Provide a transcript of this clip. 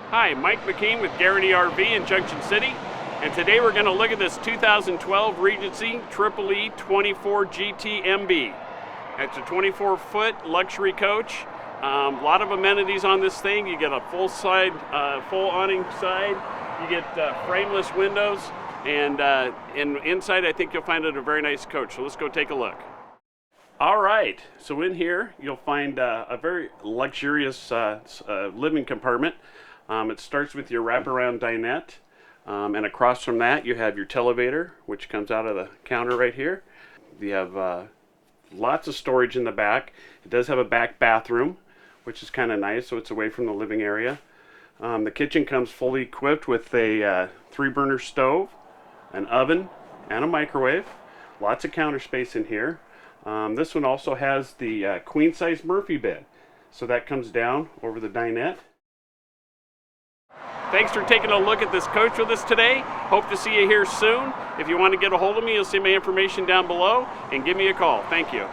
Hi, Mike.McKean with Guaranty RV in Junction City, and today we're going to look at this 2012 Regency EE 24 GT MB. It's a 24-foot luxury coach. A lot of amenities on this thing. You get a full awning side. You get frameless windows, and inside I think you'll find it a very nice coach. So let's go take a look. All right, so in here you'll find a very luxurious living compartment. It starts with your wraparound dinette, and across from that you have your televator, which comes out of the counter right here. You have lots of storage in the back. It does have a back bathroom, which is kind of nice, so it's away from the living area. The kitchen comes fully equipped with a 3-burner stove, an oven, and a microwave. Lots of counter space in here. This one also has the queen-size Murphy bed, so that comes down over the dinette. Thanks for taking a look at this coach with us today. Hope to see you here soon. If you want to get a hold of me, you'll see my information down below, and give me a call. Thank you.